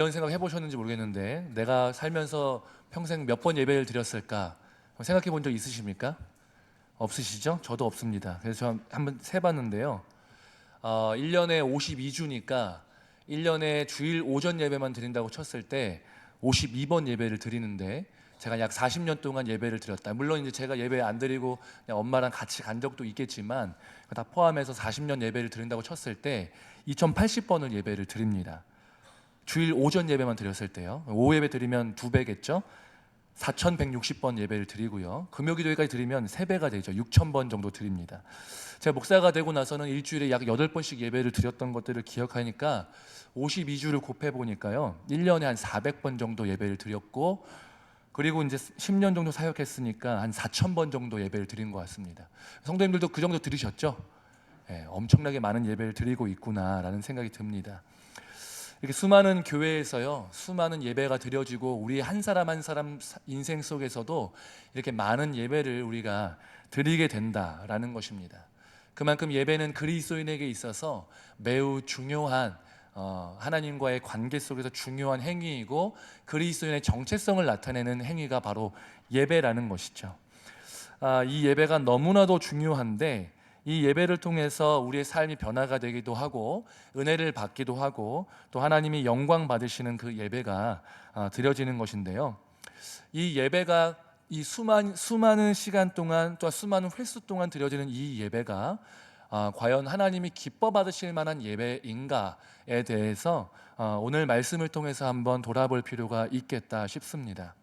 이런 생각 해보셨는지 모르겠는데 내가 살면서 평생 몇 번 예배를 드렸을까 생각해 본 적 있으십니까? 없으시죠? 저도 없습니다. 그래서 저 한번 세봤는데요. 1년에 52주니까 1년에 주일 오전 예배만 드린다고 쳤을 때 52번 예배를 드리는데 제가 약 40년 동안 예배를 드렸다. 물론 이제 제가 예배 안 드리고 그냥 엄마랑 같이 간 적도 있겠지만 다 포함해서 40년 예배를 드린다고 쳤을 때 2080번을 예배를 드립니다. 주일 오전 예배만 드렸을 때요. 오후 예배 드리면 2배겠죠. 4160번 예배를 드리고요. 금요기도회까지 드리면 3배가 되죠. 6000번 정도 드립니다. 제가 목사가 되고 나서는 일주일에 약 8번씩 예배를 드렸던 것들을 기억하니까 52주를 곱해 보니까요. 1년에 한 400번 정도 예배를 드렸고, 그리고 이제 10년 정도 사역했으니까 한 4000번 정도 예배를 드린 것 같습니다. 성도님들도 그 정도 들으셨죠? 엄청나게 많은 예배를 드리고 있구나라는 생각이 듭니다. 이렇게 수많은 교회에서요, 수많은 예배가 드려지고 우리 한 사람 한 사람 인생 속에서도 이렇게 많은 예배를 우리가 드리게 된다라는 것입니다. 그만큼 예배는 그리스도인에게 있어서 매우 중요한 하나님과의 관계 속에서 중요한 행위이고 그리스도인의 정체성을 나타내는 행위가 바로 예배라는 것이죠. 이 예배가 너무나도 중요한데 이 예배를 통해서 우리의 삶이 변화가 되기도 하고 은혜를 받기도 하고 또 하나님이 영광 받으시는 그 예배가 드려지는 것인데요. 이 예배가 이 수많은 시간 동안 또 수많은 횟수 동안 드려지는 이 예배가 과연 하나님이 기뻐 받으실 만한 예배인가에 대해서 오늘 말씀을 통해서 한번 돌아볼 필요가 있겠다 싶습니다.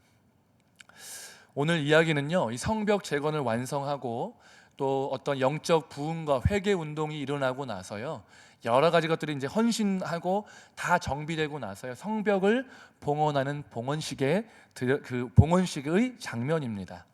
오늘 이야기는요, 이 성벽 재건을 완성하고 또 어떤 영적 부흥과 회개 운동이 일어나고 나서요, 여러 가지 것들이 이제 헌신하고 다 정비되고 나서요, 성벽을 봉헌하는 봉헌식의 장면입니다.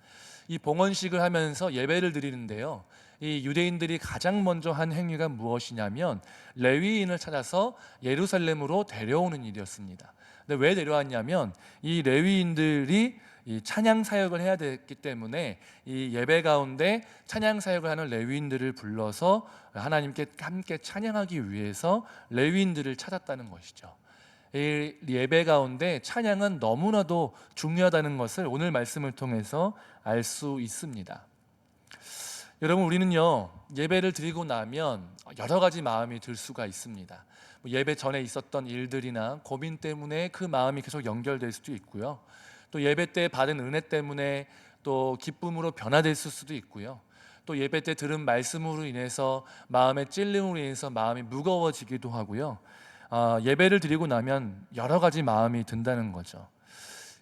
이 봉헌식을 하면서 예배를 드리는데요, 이 유대인들이 가장 먼저 한 행위가 무엇이냐면 레위인을 찾아서 예루살렘으로 데려오는 일이었습니다. 근데 왜 데려왔냐면 이 레위인들이 이 찬양 사역을 해야 됐기 때문에 이 예배 가운데 찬양 사역을 하는 레위인들을 불러서 하나님께 함께 찬양하기 위해서 레위인들을 찾았다는 것이죠. 이 예배 가운데 찬양은 너무나도 중요하다는 것을 오늘 말씀을 통해서 알 수 있습니다. 여러분, 우리는요, 예배를 드리고 나면 여러 가지 마음이 들 수가 있습니다. 예배 전에 있었던 일들이나 고민 때문에 그 마음이 계속 연결될 수도 있고요. 또 예배 때 받은 은혜 때문에 또 기쁨으로 변화될 수도 있고요. 또 예배 때 들은 말씀으로 인해서 마음의 찔림으로 인해서 마음이 무거워지기도 하고요. 예배를 드리고 나면 여러 가지 마음이 든다는 거죠.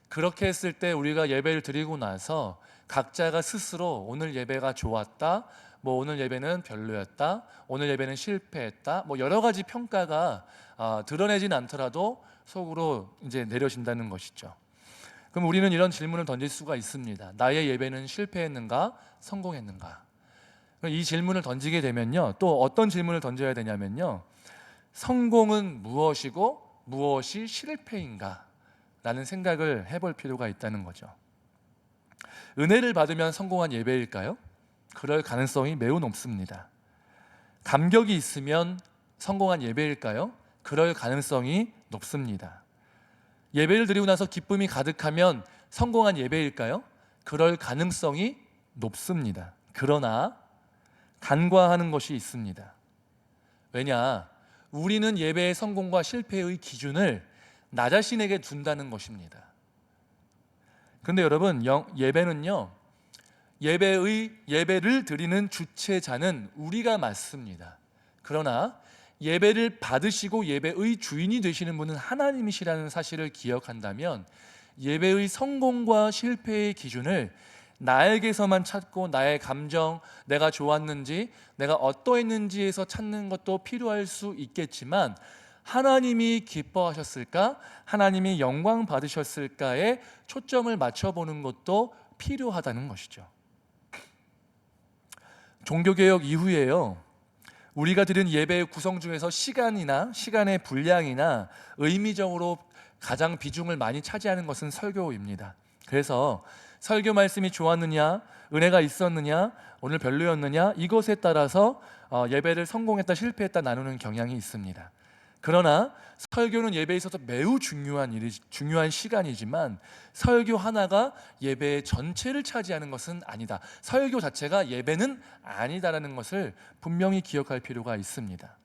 그렇게 했을 때 우리가 예배를 드리고 나서 각자가 스스로 오늘 예배가 좋았다, 오늘 예배는 별로였다, 오늘 예배는 실패했다, 여러 가지 평가가 드러내진 않더라도 속으로 이제 내려진다는 것이죠. 그럼 우리는 이런 질문을 던질 수가 있습니다. 나의 예배는 실패했는가, 성공했는가? 이 질문을 던지게 되면요, 또 어떤 질문을 던져야 되냐면요, 성공은 무엇이고 무엇이 실패인가? 라는 생각을 해볼 필요가 있다는 거죠. 은혜를 받으면 성공한 예배일까요? 그럴 가능성이 매우 높습니다. 감격이 있으면 성공한 예배일까요? 그럴 가능성이 높습니다. 예배를 드리고 나서 기쁨이 가득하면 성공한 예배일까요? 그럴 가능성이 높습니다. 그러나 간과하는 것이 있습니다. 왜냐? 우리는 예배의 성공과 실패의 기준을 나 자신에게 둔다는 것입니다. 그런데 여러분, 예배는요, 예배를 드리는 주체자는 우리가 맞습니다. 그러나 예배를 받으시고 예배의 주인이 되시는 분은 하나님이시라는 사실을 기억한다면 예배의 성공과 실패의 기준을 나에게서만 찾고 나의 감정, 내가 좋았는지, 내가 어떠했는지에서 찾는 것도 필요할 수 있겠지만 하나님이 기뻐하셨을까? 하나님이 영광 받으셨을까에 초점을 맞춰보는 것도 필요하다는 것이죠. 종교개혁 이후에요, 우리가 드린 예배의 구성 중에서 시간의 분량이나 의미적으로 가장 비중을 많이 차지하는 것은 설교입니다. 그래서 설교 말씀이 좋았느냐, 은혜가 있었느냐, 오늘 별로였느냐, 이것에 따라서 예배를 성공했다 실패했다 나누는 경향이 있습니다. 그러나 설교는 예배에 있어서 매우 중요한 시간이지만 설교 하나가 예배의 전체를 차지하는 것은 아니다. 설교 자체가 예배는 아니다라는 것을 분명히 기억할 필요가 있습니다.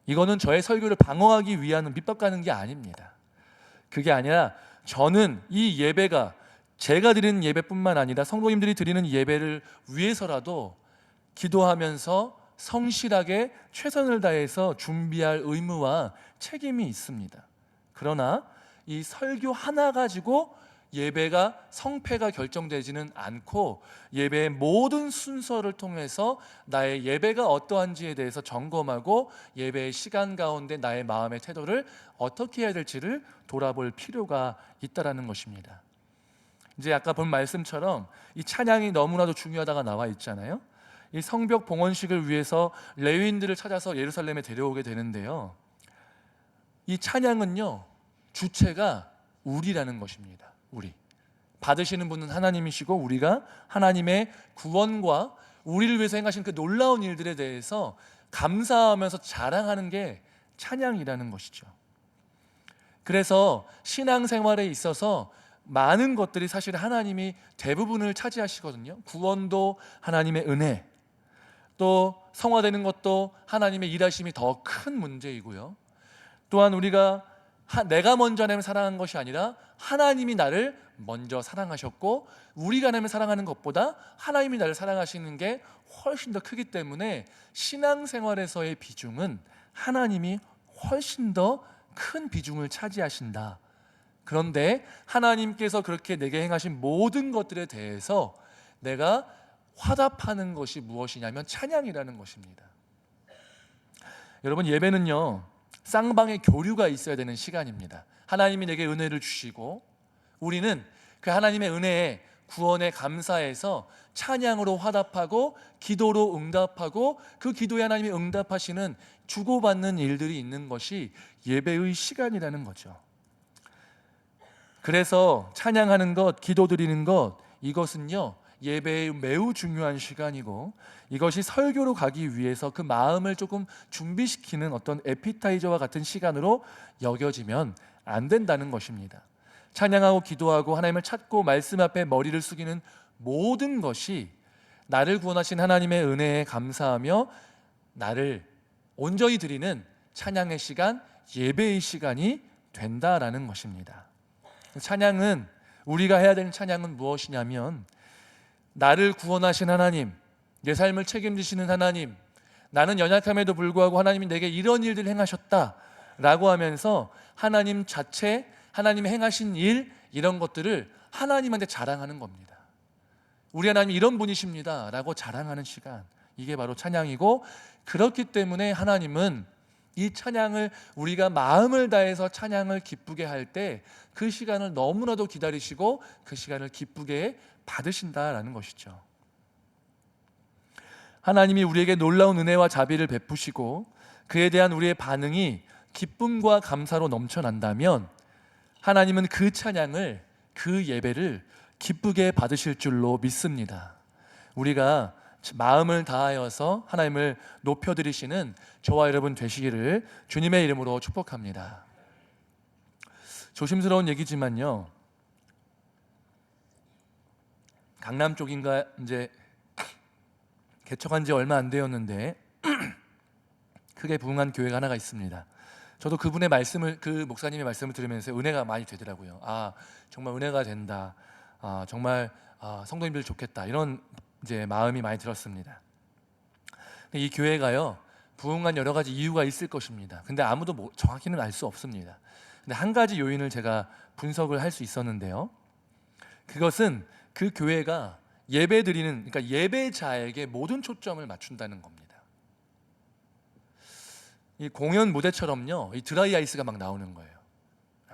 이거는 저의 설교를 방어하기 위한 밑밥가는 게 아닙니다. 그게 아니라 저는 이 예배가 제가 드리는 예배뿐만 아니라 성도님들이 드리는 예배를 위해서라도 기도하면서 성실하게 최선을 다해서 준비할 의무와 책임이 있습니다. 그러나 이 설교 하나 가지고 예배가 성패가 결정되지는 않고 예배의 모든 순서를 통해서 나의 예배가 어떠한지에 대해서 점검하고 예배의 시간 가운데 나의 마음의 태도를 어떻게 해야 될지를 돌아볼 필요가 있다라는 것입니다. 이제 아까 본 말씀처럼 이 찬양이 너무나도 중요하다가 나와 있잖아요. 이 성벽 봉헌식을 위해서 레위인들을 찾아서 예루살렘에 데려오게 되는데요. 이 찬양은요, 주체가 우리라는 것입니다. 우리. 받으시는 분은 하나님이시고 우리가 하나님의 구원과 우리를 위해서 행하신 그 놀라운 일들에 대해서 감사하면서 자랑하는 게 찬양이라는 것이죠. 그래서 신앙생활에 있어서 많은 것들이 사실 하나님이 대부분을 차지하시거든요. 구원도 하나님의 은혜, 또 성화되는 것도 하나님의 일하심이 더 큰 문제이고요. 또한 우리가 내가 먼저 하나님을 사랑한 것이 아니라 하나님이 나를 먼저 사랑하셨고 우리가 하나님을 사랑하는 것보다 하나님이 나를 사랑하시는 게 훨씬 더 크기 때문에 신앙생활에서의 비중은 하나님이 훨씬 더 큰 비중을 차지하신다. 그런데 하나님께서 그렇게 내게 행하신 모든 것들에 대해서 내가 화답하는 것이 무엇이냐면 찬양이라는 것입니다. 여러분, 예배는요, 쌍방의 교류가 있어야 되는 시간입니다. 하나님이 내게 은혜를 주시고 우리는 그 하나님의 은혜에 구원에 감사해서 찬양으로 화답하고 기도로 응답하고 그 기도에 하나님이 응답하시는 주고받는 일들이 있는 것이 예배의 시간이라는 거죠. 그래서 찬양하는 것, 기도드리는 것, 이것은요 예배의 매우 중요한 시간이고 이것이 설교로 가기 위해서 그 마음을 조금 준비시키는 어떤 에피타이저와 같은 시간으로 여겨지면 안 된다는 것입니다. 찬양하고 기도하고 하나님을 찾고 말씀 앞에 머리를 숙이는 모든 것이 나를 구원하신 하나님의 은혜에 감사하며 나를 온전히 드리는 찬양의 시간, 예배의 시간이 된다라는 것입니다. 찬양은, 우리가 해야 되는 찬양은 무엇이냐면 나를 구원하신 하나님, 내 삶을 책임지시는 하나님, 나는 연약함에도 불구하고 하나님이 내게 이런 일들을 행하셨다라고 하면서 하나님 자체, 하나님이 행하신 일, 이런 것들을 하나님한테 자랑하는 겁니다. 우리 하나님 이런 분이십니다 라고 자랑하는 시간, 이게 바로 찬양이고, 그렇기 때문에 하나님은 이 찬양을, 우리가 마음을 다해서 찬양을 기쁘게 할 때 그 시간을 너무나도 기다리시고 그 시간을 기쁘게 받으신다라는 것이죠. 하나님이 우리에게 놀라운 은혜와 자비를 베푸시고 그에 대한 우리의 반응이 기쁨과 감사로 넘쳐난다면 하나님은 그 찬양을, 그 예배를 기쁘게 받으실 줄로 믿습니다. 우리가 마음을 다하여서 하나님을 높여드리시는 저와 여러분 되시기를 주님의 이름으로 축복합니다. 조심스러운 얘기지만요, 강남 쪽인가 이제 개척한 지 얼마 안 되었는데 크게 부흥한 교회가 하나가 있습니다. 저도 그분의 말씀을, 그 목사님의 말씀을 들으면서 은혜가 많이 되더라고요. 아, 정말 은혜가 된다. 아, 정말 성도님들 좋겠다. 이런 이제 마음이 많이 들었습니다. 이 교회가요, 부흥한 여러 가지 이유가 있을 것입니다. 근데 아무도 정확히는 알 수 없습니다. 근데 한 가지 요인을 제가 분석을 할 수 있었는데요, 그것은 그 교회가 예배드리는, 그러니까 예배자에게 모든 초점을 맞춘다는 겁니다. 이 공연 무대처럼요, 이 드라이 아이스가 막 나오는 거예요.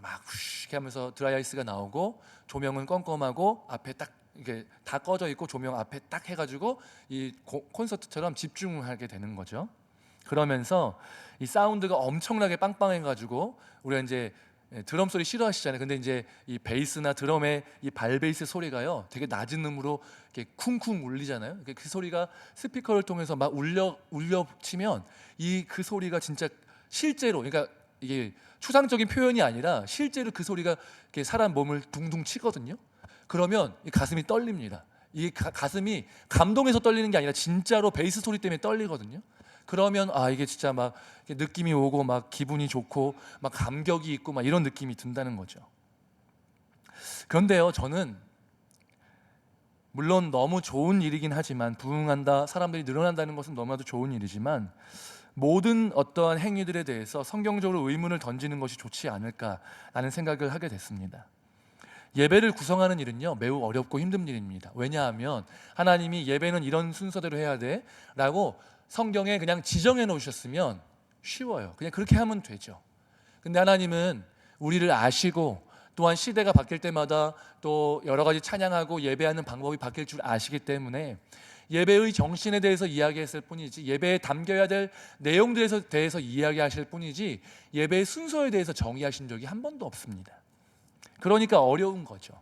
막 후쉬 이렇게 하면서 드라이 아이스가 나오고 조명은 껌껌하고 앞에 딱 이게 다 꺼져 있고 조명 앞에 딱 해가지고 이 콘서트처럼 집중하게 되는 거죠. 그러면서 이 사운드가 엄청나게 빵빵해가지고 우리가 이제 드럼 소리 싫어하시잖아요. 근데 이제 이 베이스나 드럼의 이 발베이스 소리가요, 되게 낮은 음으로 이렇게 쿵쿵 울리잖아요. 그 소리가 스피커를 통해서 막 울려 치면 그 소리가 진짜 실제로, 그러니까 이게 추상적인 표현이 아니라 실제로 그 소리가 이렇게 사람 몸을 둥둥 치거든요. 그러면 이 가슴이 떨립니다. 이 가슴이 감동해서 떨리는 게 아니라 진짜로 베이스 소리 때문에 떨리거든요. 그러면 이게 진짜 막 느낌이 오고 막 기분이 좋고 막 감격이 있고 막 이런 느낌이 든다는 거죠. 그런데요, 저는 물론 너무 좋은 일이긴 하지만, 부흥한다, 사람들이 늘어난다는 것은 너무나도 좋은 일이지만, 모든 어떠한 행위들에 대해서 성경적으로 의문을 던지는 것이 좋지 않을까라는 생각을 하게 됐습니다. 예배를 구성하는 일은요, 매우 어렵고 힘든 일입니다. 왜냐하면 하나님이 예배는 이런 순서대로 해야 돼 라고 성경에 그냥 지정해 놓으셨으면 쉬워요. 그냥 그렇게 하면 되죠. 근데 하나님은 우리를 아시고, 또한 시대가 바뀔 때마다 또 여러 가지 찬양하고 예배하는 방법이 바뀔 줄 아시기 때문에 예배의 정신에 대해서 이야기했을 뿐이지, 예배에 담겨야 될 내용들에 대해서 이야기하실 뿐이지, 예배의 순서에 대해서 정의하신 적이 한 번도 없습니다. 그러니까 어려운 거죠.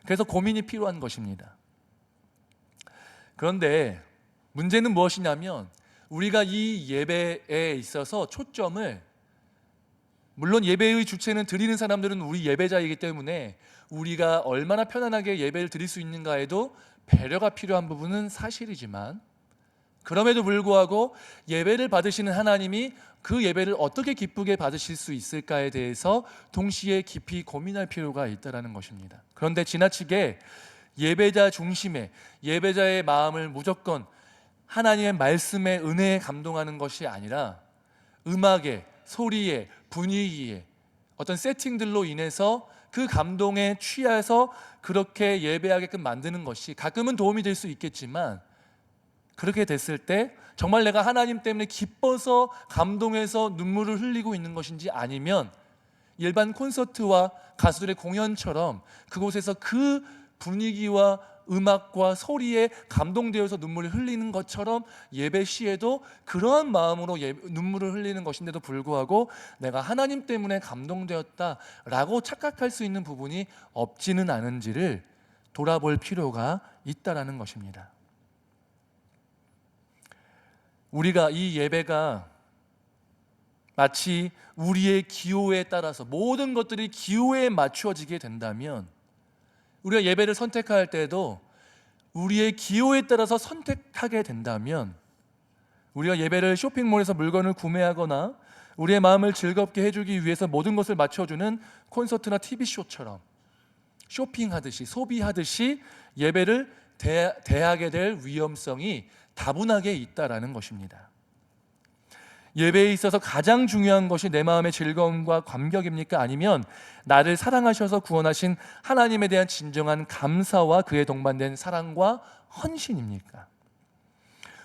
그래서 고민이 필요한 것입니다. 그런데 문제는 무엇이냐면, 우리가 이 예배에 있어서 초점을, 물론 예배의 주체는 드리는 사람들은 우리 예배자이기 때문에 우리가 얼마나 편안하게 예배를 드릴 수 있는가에도 배려가 필요한 부분은 사실이지만, 그럼에도 불구하고 예배를 받으시는 하나님이 그 예배를 어떻게 기쁘게 받으실 수 있을까에 대해서 동시에 깊이 고민할 필요가 있다는 것입니다. 그런데 지나치게 예배자 중심의, 예배자의 마음을 무조건 하나님의 말씀에, 은혜에 감동하는 것이 아니라 음악에, 소리에, 분위기에, 어떤 세팅들로 인해서 그 감동에 취해서 그렇게 예배하게끔 만드는 것이 가끔은 도움이 될 수 있겠지만, 그렇게 됐을 때 정말 내가 하나님 때문에 기뻐서 감동해서 눈물을 흘리고 있는 것인지, 아니면 일반 콘서트와 가수들의 공연처럼 그곳에서 그 분위기와 음악과 소리에 감동되어서 눈물을 흘리는 것처럼 예배 시에도 그러한 마음으로 눈물을 흘리는 것인데도 불구하고 내가 하나님 때문에 감동되었다라고 착각할 수 있는 부분이 없지는 않은지를 돌아볼 필요가 있다라는 것입니다. 우리가 이 예배가 마치 우리의 기호에 따라서 모든 것들이 기호에 맞추어지게 된다면, 우리가 예배를 선택할 때도 우리의 기호에 따라서 선택하게 된다면, 우리가 예배를 쇼핑몰에서 물건을 구매하거나 우리의 마음을 즐겁게 해주기 위해서 모든 것을 맞춰주는 콘서트나 TV쇼처럼 쇼핑하듯이, 소비하듯이 예배를 대하게 될 위험성이 다분하게 있다라는 것입니다. 예배에 있어서 가장 중요한 것이 내 마음의 즐거움과 감격입니까? 아니면 나를 사랑하셔서 구원하신 하나님에 대한 진정한 감사와 그에 동반된 사랑과 헌신입니까?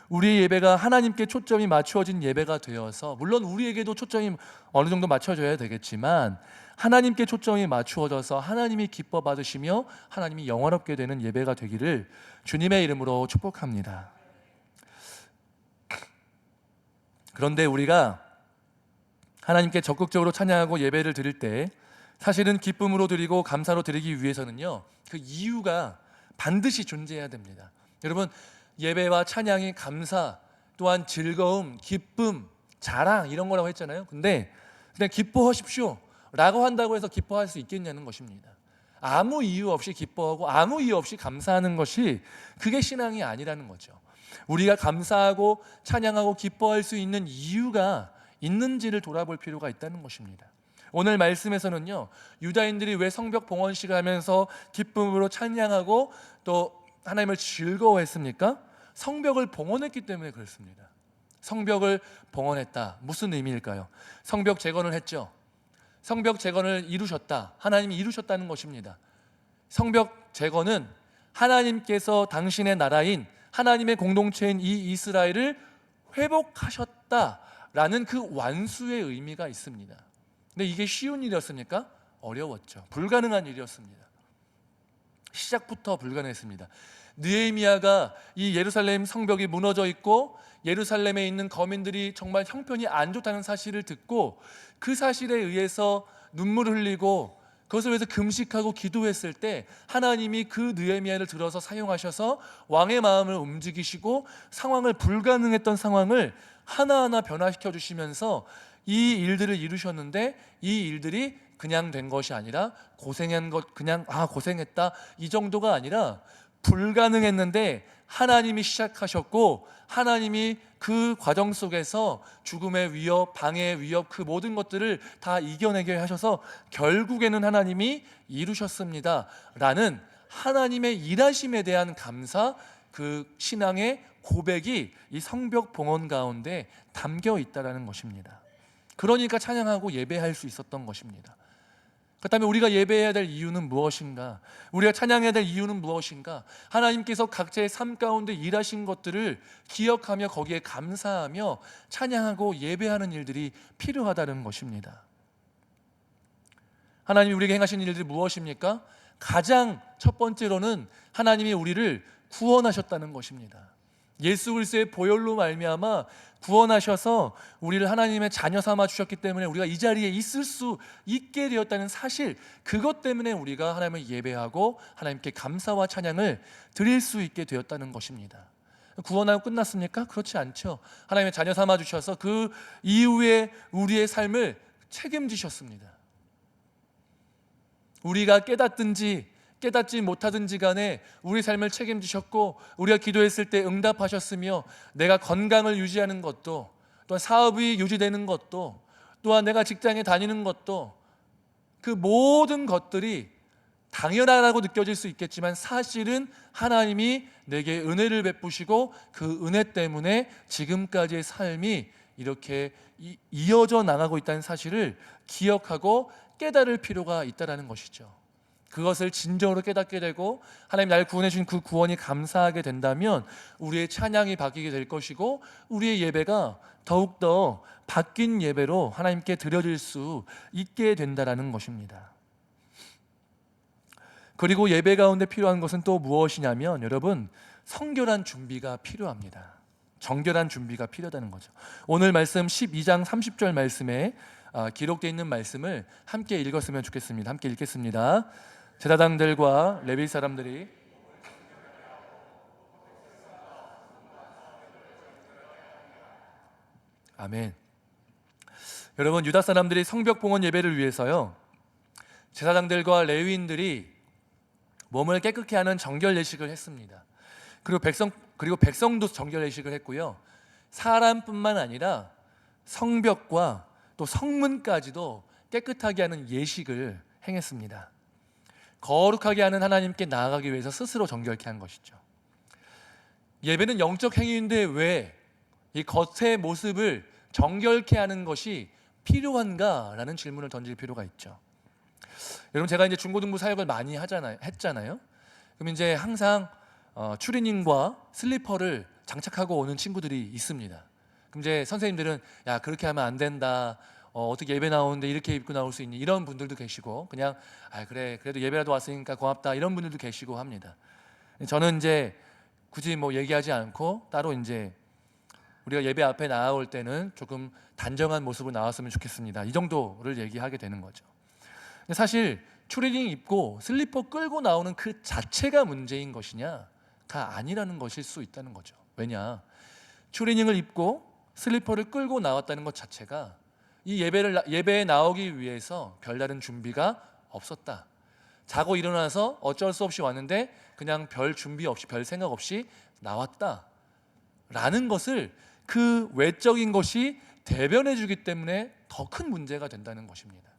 우리의 예배가 하나님께 초점이 맞추어진 예배가 되어서, 물론 우리에게도 초점이 어느 정도 맞춰져야 되겠지만, 하나님께 초점이 맞추어져서 하나님이 기뻐 받으시며 하나님이 영화롭게 되는 예배가 되기를 주님의 이름으로 축복합니다. 그런데 우리가 하나님께 적극적으로 찬양하고 예배를 드릴 때 사실은 기쁨으로 드리고 감사로 드리기 위해서는요, 그 이유가 반드시 존재해야 됩니다. 여러분, 예배와 찬양이 감사, 또한 즐거움, 기쁨, 자랑 이런 거라고 했잖아요. 근데 그냥 기뻐하십시오 라고 한다고 해서 기뻐할 수 있겠냐는 것입니다. 아무 이유 없이 기뻐하고 아무 이유 없이 감사하는 것이, 그게 신앙이 아니라는 거죠. 우리가 감사하고 찬양하고 기뻐할 수 있는 이유가 있는지를 돌아볼 필요가 있다는 것입니다. 오늘 말씀에서는요, 유다인들이 왜 성벽 봉헌식을 하면서 기쁨으로 찬양하고 또 하나님을 즐거워했습니까? 성벽을 봉헌했기 때문에 그렇습니다. 성벽을 봉헌했다, 무슨 의미일까요? 성벽 재건을 했죠. 성벽 재건을 이루셨다, 하나님이 이루셨다는 것입니다. 성벽 재건은 하나님께서 당신의 나라인 하나님의 공동체인 이 이스라엘을 회복하셨다라는 그 완수의 의미가 있습니다. 근데 이게 쉬운 일이었습니까? 어려웠죠. 불가능한 일이었습니다. 시작부터 불가능했습니다. 느헤미야가 이 예루살렘 성벽이 무너져 있고 예루살렘에 있는 거민들이 정말 형편이 안 좋다는 사실을 듣고 그 사실에 의해서 눈물을 흘리고 그것을 위해서 금식하고 기도했을 때 하나님이 그 느헤미야를 들어서 사용하셔서 왕의 마음을 움직이시고 상황을, 불가능했던 상황을 하나하나 변화시켜 주시면서 이 일들을 이루셨는데 이 일들이 그냥 된 것이 아니라 고생한 것, 그냥 고생했다 이 정도가 아니라 불가능했는데 하나님이 시작하셨고 하나님이 그 과정 속에서 죽음의 위협, 방해의 위협, 그 모든 것들을 다 이겨내게 하셔서 결국에는 하나님이 이루셨습니다 라는 하나님의 일하심에 대한 감사, 그 신앙의 고백이 이 성벽 봉헌 가운데 담겨 있다는 것입니다. 그러니까 찬양하고 예배할 수 있었던 것입니다. 그렇다면 우리가 예배해야 될 이유는 무엇인가? 우리가 찬양해야 될 이유는 무엇인가? 하나님께서 각자의 삶 가운데 일하신 것들을 기억하며 거기에 감사하며 찬양하고 예배하는 일들이 필요하다는 것입니다. 하나님이 우리에게 행하신 일들이 무엇입니까? 가장 첫 번째로는 하나님이 우리를 구원하셨다는 것입니다. 예수 그리스도의 보혈로 말미암아 구원하셔서 우리를 하나님의 자녀 삼아 주셨기 때문에 우리가 이 자리에 있을 수 있게 되었다는 사실, 그것 때문에 우리가 하나님을 예배하고 하나님께 감사와 찬양을 드릴 수 있게 되었다는 것입니다. 구원하고 끝났습니까? 그렇지 않죠. 하나님의 자녀 삼아 주셔서 그 이후에 우리의 삶을 책임지셨습니다. 우리가 깨닫든지 깨닫지 못하든지 간에 우리 삶을 책임지셨고, 우리가 기도했을 때 응답하셨으며, 내가 건강을 유지하는 것도, 또한 사업이 유지되는 것도, 또한 내가 직장에 다니는 것도, 그 모든 것들이 당연하다고 느껴질 수 있겠지만 사실은 하나님이 내게 은혜를 베푸시고 그 은혜 때문에 지금까지의 삶이 이렇게 이어져 나가고 있다는 사실을 기억하고 깨달을 필요가 있다는 것이죠. 그것을 진정으로 깨닫게 되고 하나님 나를 구원해 주신 그 구원이 감사하게 된다면 우리의 찬양이 바뀌게 될 것이고, 우리의 예배가 더욱더 바뀐 예배로 하나님께 드려질 수 있게 된다는 것입니다. 그리고 예배 가운데 필요한 것은 또 무엇이냐면, 여러분, 성결한 준비가 필요합니다. 정결한 준비가 필요하다는 거죠. 오늘 말씀 12장 30절 말씀에 기록되어 있는 말씀을 함께 읽었으면 좋겠습니다. 함께 읽겠습니다. 제사장들과 레위 사람들이 아멘. 여러분, 유다 사람들이 성벽 봉헌 예배를 위해서요, 제사장들과 레위인들이 몸을 깨끗게 하는 정결 예식을 했습니다. 그리고 백성도 정결 예식을 했고요. 사람뿐만 아니라 성벽과 또 성문까지도 깨끗하게 하는 예식을 행했습니다. 거룩하게 하는 하나님께 나아가기 위해서 스스로 정결케 한 것이죠. 예배는 영적 행위인데 왜 이 겉의 모습을 정결케 하는 것이 필요한가라는 질문을 던질 필요가 있죠. 여러분, 제가 이제 중고등부 사역을 많이 했잖아요. 그럼 이제 항상 추리닝과 슬리퍼를 장착하고 오는 친구들이 있습니다. 그럼 이제 선생님들은 야, 그렇게 하면 안 된다. 어떻게 예배 나오는데 이렇게 입고 나올 수 있니? 이런 분들도 계시고, 그냥 그래, 그래도 예배라도 왔으니까 고맙다, 이런 분들도 계시고 합니다. 저는 이제 굳이 뭐 얘기하지 않고 따로 이제 우리가 예배 앞에 나올 때는 조금 단정한 모습으로 나왔으면 좋겠습니다, 이 정도를 얘기하게 되는 거죠. 근데 사실 추리닝 입고 슬리퍼 끌고 나오는 그 자체가 문제인 것이냐가 아니라는 것일 수 있다는 거죠. 왜냐? 추리닝을 입고 슬리퍼를 끌고 나왔다는 것 자체가 이 예배에 나오기 위해서 별다른 준비가 없었다. 자고 일어나서 어쩔 수 없이 왔는데 그냥 별 준비 없이, 별 생각 없이 나왔다 라는 것을, 그 외적인 것이 대변해 주기 때문에 더 큰 문제가 된다는 것입니다.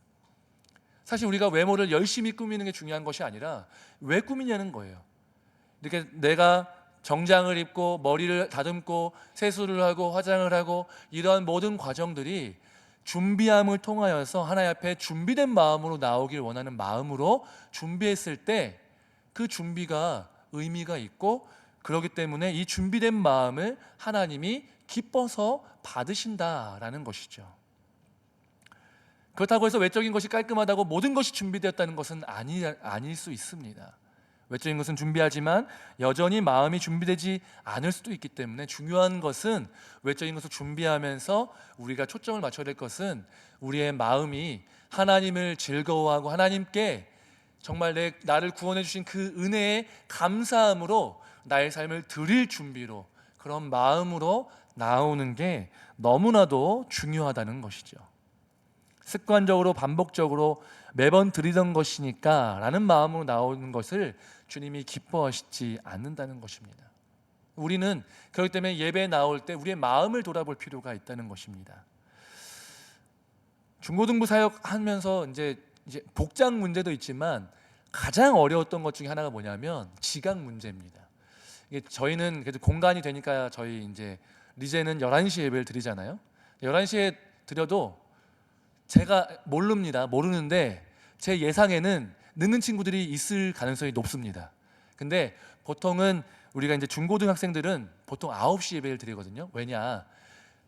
사실 우리가 외모를 열심히 꾸미는 게 중요한 것이 아니라 왜 꾸미냐는 거예요. 이렇게 내가 정장을 입고 머리를 다듬고 세수를 하고 화장을 하고 이러한 모든 과정들이 준비함을 통하여서 하나님 앞에 준비된 마음으로 나오길 원하는 마음으로 준비했을 때 그 준비가 의미가 있고, 그렇기 때문에 이 준비된 마음을 하나님이 기뻐서 받으신다라는 것이죠. 그렇다고 해서 외적인 것이 깔끔하다고 모든 것이 준비되었다는 것은 아닐 수 있습니다. 외적인 것은 준비하지만 여전히 마음이 준비되지 않을 수도 있기 때문에, 중요한 것은 외적인 것을 준비하면서 우리가 초점을 맞춰야 될 것은 우리의 마음이 하나님을 즐거워하고 하나님께 정말 나를 구원해 주신 그 은혜에 감사함으로 나의 삶을 드릴 준비로, 그런 마음으로 나오는 게 너무나도 중요하다는 것이죠. 습관적으로 반복적으로 매번 드리던 것이니까 라는 마음으로 나오는 것을 주님이 기뻐하시지 않는다는 것입니다. 우리는 그렇기 때문에 예배에 나올 때 우리의 마음을 돌아볼 필요가 있다는 것입니다. 중고등부 사역하면서 이제 복장 문제도 있지만 가장 어려웠던 것 중에 하나가 뭐냐면 지각 문제입니다. 이게 저희는 그래도 공간이 되니까 저희 이제 리제는 11시 예배를 드리잖아요. 11시에 드려도 제가 모르는데 제 예상에는 늦는 친구들이 있을 가능성이 높습니다. 근데 보통은 우리가 이제 중고등학생들은 보통 9시 예배를 드리거든요. 왜냐?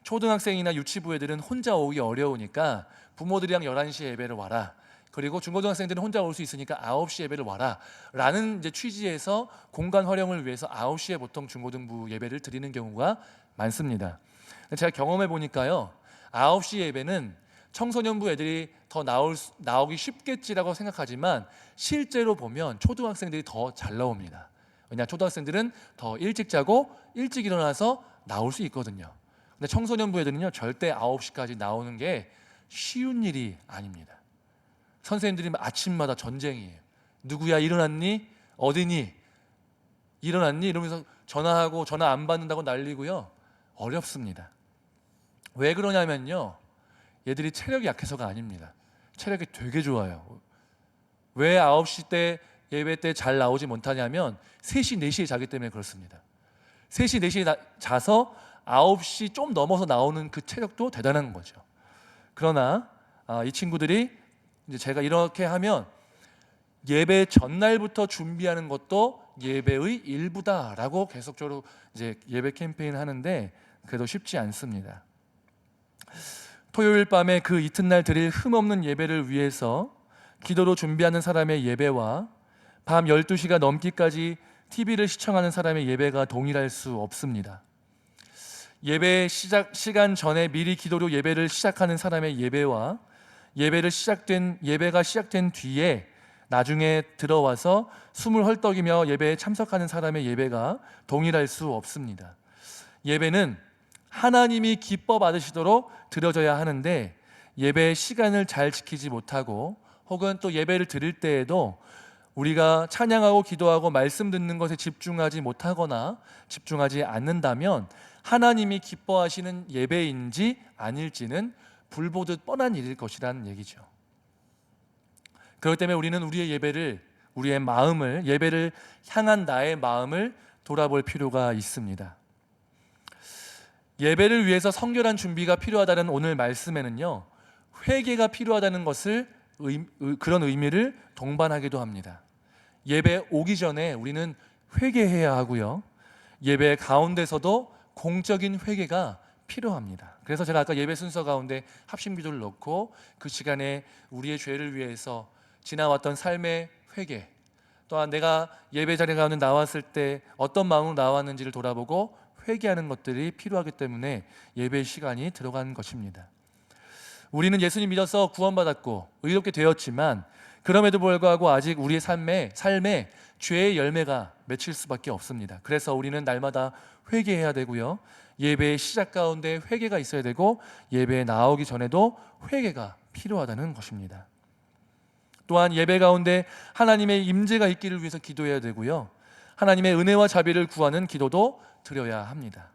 초등학생이나 유치부 애들은 혼자 오기 어려우니까 부모들이랑 11시에 예배를 와라. 그리고 중고등학생들은 혼자 올 수 있으니까 9시 예배를 와라. 라는 이제 취지에서 공간 활용을 위해서 9시에 보통 중고등부 예배를 드리는 경우가 많습니다. 제가 경험해 보니까요. 9시 예배는 청소년부 애들이 더 나오기 쉽겠지라고 생각하지만 실제로 보면 초등학생들이 더 잘 나옵니다. 왜냐? 초등학생들은 더 일찍 자고 일찍 일어나서 나올 수 있거든요. 근데 청소년부 애들은요 절대 9시까지 나오는 게 쉬운 일이 아닙니다. 선생님들이 아침마다 전쟁이에요. 누구야 일어났니? 어디니? 일어났니? 이러면서 전화하고 전화 안 받는다고 난리고요. 어렵습니다. 왜 그러냐면요. 얘들이 체력이 약해서가 아닙니다. 체력이 되게 좋아요. 왜 9시 때 예배 때 잘 나오지 못하냐면 3시, 4시에 자기 때문에 그렇습니다. 3시, 4시에 자서 9시 좀 넘어서 나오는 그 체력도 대단한 거죠. 그러나 이 친구들이 이제 제가 이렇게 하면 예배 전날부터 준비하는 것도 예배의 일부다라고 계속적으로 이제 예배 캠페인을 하는데 그래도 쉽지 않습니다. 토요일 밤에 그 이튿날 드릴 흠없는 예배를 위해서 기도로 준비하는 사람의 예배와 밤 12시가 넘기까지 TV를 시청하는 사람의 예배가 동일할 수 없습니다. 예배 시작 시간 전에 미리 기도로 예배를 시작하는 사람의 예배와 예배가 시작된 뒤에 나중에 들어와서 숨을 헐떡이며 예배에 참석하는 사람의 예배가 동일할 수 없습니다. 예배는 하나님이 기뻐 받으시도록 드려져야 하는데 예배의 시간을 잘 지키지 못하고 혹은 또 예배를 드릴 때에도 우리가 찬양하고 기도하고 말씀 듣는 것에 집중하지 못하거나 집중하지 않는다면 하나님이 기뻐하시는 예배인지 아닐지는 불보듯 뻔한 일일 것이라는 얘기죠. 그렇기 때문에 우리는 우리의 예배를 향한 나의 마음을 돌아볼 필요가 있습니다. 예배를 위해서 성결한 준비가 필요하다는 오늘 말씀에는요, 회개가 필요하다는 것을 그런 의미를 동반하기도 합니다. 예배 오기 전에 우리는 회개해야 하고요, 예배 가운데서도 공적인 회개가 필요합니다. 그래서 제가 아까 예배 순서 가운데 합심기도를 넣고 그 시간에 우리의 죄를 위해서 지나왔던 삶의 회개, 또한 내가 예배 자리 가운데 나왔을 때 어떤 마음으로 나왔는지를 돌아보고 회개하는 것들이 필요하기 때문에 예배 시간이 들어가는 것입니다. 우리는 예수님 믿어서 구원받았고 의롭게 되었지만 그럼에도 불구하고 아직 우리의 삶에 죄의 열매가 맺힐 수밖에 없습니다. 그래서 우리는 날마다 회개해야 되고요, 예배의 시작 가운데 회개가 있어야 되고 예배에 나오기 전에도 회개가 필요하다는 것입니다. 또한 예배 가운데 하나님의 임재가 있기를 위해서 기도해야 되고요, 하나님의 은혜와 자비를 구하는 기도도 드려야 합니다.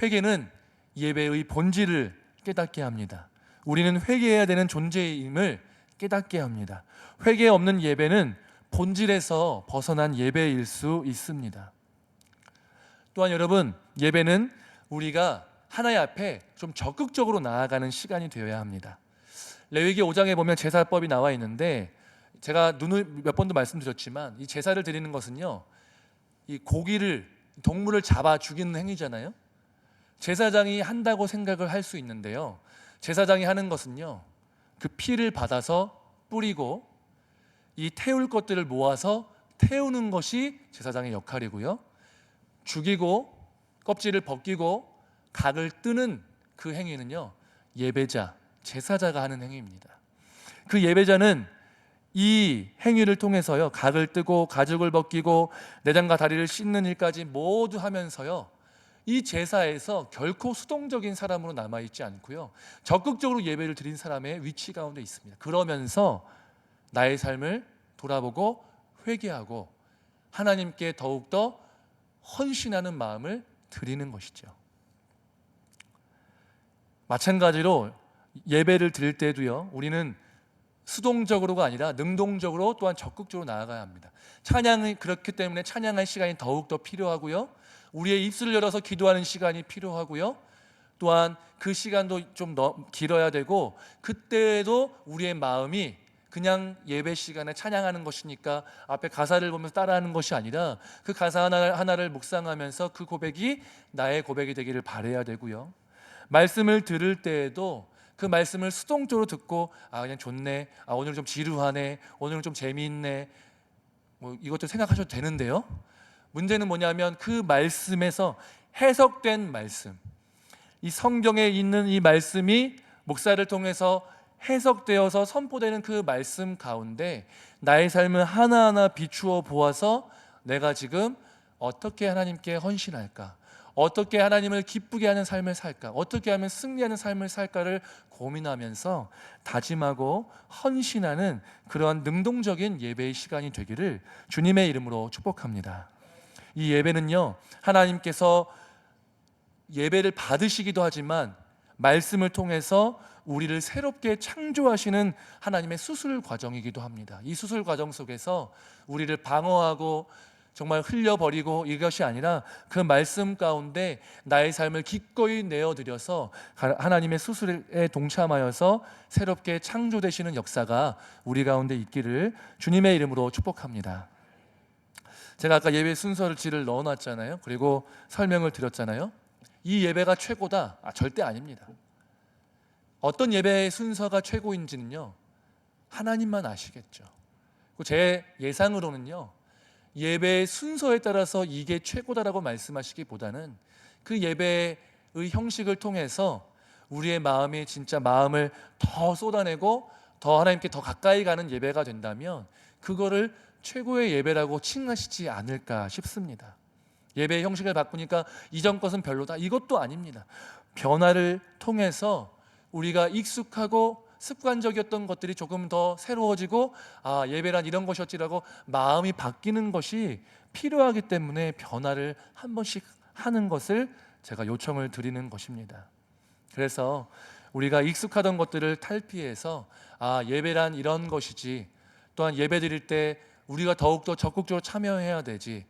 회개는 예배의 본질을 깨닫게 합니다. 우리는 회개해야 되는 존재임을 깨닫게 합니다. 회개 없는 예배는 본질에서 벗어난 예배일 수 있습니다. 또한 여러분, 예배는 우리가 하나님 앞에 좀 적극적으로 나아가는 시간이 되어야 합니다. 레위기 5장에 보면 제사법이 나와 있는데 제가 몇 번도 말씀드렸지만 이 제사를 드리는 것은요, 이 동물을 잡아 죽이는 행위잖아요. 제사장이 한다고 생각을 할 수 있는데요, 제사장이 하는 것은요, 그 피를 받아서 뿌리고 이 태울 것들을 모아서 태우는 것이 제사장의 역할이고요, 죽이고 껍질을 벗기고 각을 뜨는 그 행위는요, 예배자, 제사자가 하는 행위입니다. 그 예배자는 이 행위를 통해서요, 각을 뜨고 가죽을 벗기고 내장과 다리를 씻는 일까지 모두 하면서요, 이 제사에서 결코 수동적인 사람으로 남아있지 않고요, 적극적으로 예배를 드린 사람의 위치 가운데 있습니다. 그러면서 나의 삶을 돌아보고 회개하고 하나님께 더욱더 헌신하는 마음을 드리는 것이죠. 마찬가지로 예배를 드릴 때도요, 우리는 수동적으로가 아니라 능동적으로 또한 적극적으로 나아가야 합니다. 찬양이 그렇기 때문에 찬양할 시간이 더욱더 필요하고요, 우리의 입술을 열어서 기도하는 시간이 필요하고요, 또한 그 시간도 좀 길어야 되고, 그때에도 우리의 마음이 그냥 예배 시간에 찬양하는 것이니까 앞에 가사를 보면서 따라하는 것이 아니라 그 가사 하나를 묵상하면서 그 고백이 나의 고백이 되기를 바라야 되고요, 말씀을 들을 때에도 그 말씀을 수동적으로 듣고 그냥 좋네, 오늘 좀 지루하네, 오늘은 좀 재미있네, 뭐 이것도 생각하셔도 되는데요, 문제는 뭐냐면 그 말씀에서 해석된 말씀, 이 성경에 있는 이 말씀이 목사를 통해서 해석되어서 선포되는 그 말씀 가운데 나의 삶을 하나하나 비추어 보아서 내가 지금 어떻게 하나님께 헌신할까, 어떻게 하나님을 기쁘게 하는 삶을 살까, 어떻게 하면 승리하는 삶을 살까를 고민하면서 다짐하고 헌신하는 그러한 능동적인 예배의 시간이 되기를 주님의 이름으로 축복합니다. 이 예배는요, 하나님께서 예배를 받으시기도 하지만 말씀을 통해서 우리를 새롭게 창조하시는 하나님의 수술 과정이기도 합니다. 이 수술 과정 속에서 우리를 방어하고 정말 흘려버리고 이것이 아니라 그 말씀 가운데 나의 삶을 기꺼이 내어드려서 하나님의 수술에 동참하여서 새롭게 창조되시는 역사가 우리 가운데 있기를 주님의 이름으로 축복합니다. 제가 아까 예배 순서를 넣어놨잖아요. 그리고 설명을 드렸잖아요. 이 예배가 최고다? 절대 아닙니다. 어떤 예배의 순서가 최고인지는요, 하나님만 아시겠죠. 제 예상으로는요, 예배의 순서에 따라서 이게 최고다라고 말씀하시기보다는 그 예배의 형식을 통해서 우리의 마음이 진짜 마음을 더 쏟아내고 더 하나님께 더 가까이 가는 예배가 된다면 그거를 최고의 예배라고 칭하시지 않을까 싶습니다. 예배의 형식을 바꾸니까 이전 것은 별로다, 이것도 아닙니다. 변화를 통해서 우리가 익숙하고 습관적이었던 것들이 조금 더 새로워지고 예배란 이런 것이었지라고 마음이 바뀌는 것이 필요하기 때문에 변화를 한 번씩 하는 것을 제가 요청을 드리는 것입니다. 그래서 우리가 익숙하던 것들을 탈피해서 예배란 이런 것이지, 또한 예배 드릴 때 우리가 더욱더 적극적으로 참여해야 되지,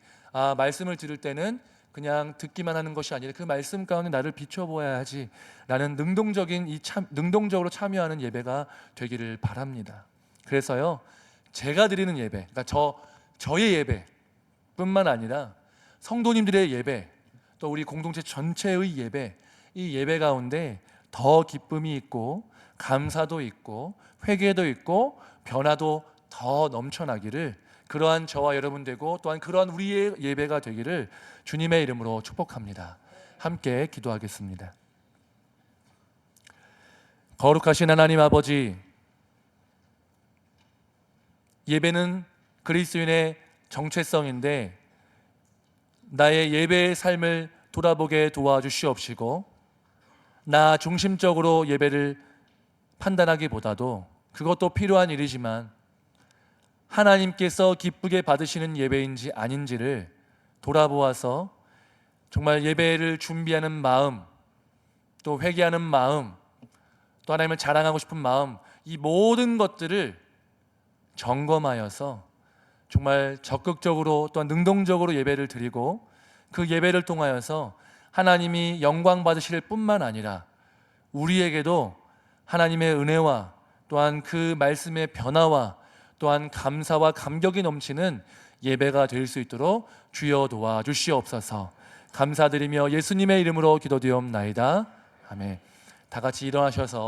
말씀을 들을 때는 그냥 듣기만 하는 것이 아니라 그 말씀 가운데 나를 비춰보아야 하지 라는 능동적으로 참여하는 예배가 되기를 바랍니다. 그래서요, 제가 드리는 예배, 그러니까 저의 예배뿐만 아니라 성도님들의 예배, 또 우리 공동체 전체의 예배, 이 예배 가운데 더 기쁨이 있고 감사도 있고 회개도 있고 변화도 더 넘쳐나기를, 그러한 저와 여러분 되고 또한 그러한 우리의 예배가 되기를 주님의 이름으로 축복합니다. 함께 기도하겠습니다. 거룩하신 하나님 아버지, 예배는 그리스도인의 정체성인데 나의 예배의 삶을 돌아보게 도와주시옵시고, 나 중심적으로 예배를 판단하기보다도 그것도 필요한 일이지만 하나님께서 기쁘게 받으시는 예배인지 아닌지를 돌아보아서 정말 예배를 준비하는 마음, 또 회개하는 마음, 또 하나님을 자랑하고 싶은 마음, 이 모든 것들을 점검하여서 정말 적극적으로 또한 능동적으로 예배를 드리고 그 예배를 통하여서 하나님이 영광 받으실 뿐만 아니라 우리에게도 하나님의 은혜와 또한 그 말씀의 변화와 또한 감사와 감격이 넘치는 예배가 될 수 있도록 주여 도와주시옵소서. 감사드리며 예수님의 이름으로 기도드리옵나이다. 아멘. 다 같이 일어나셔서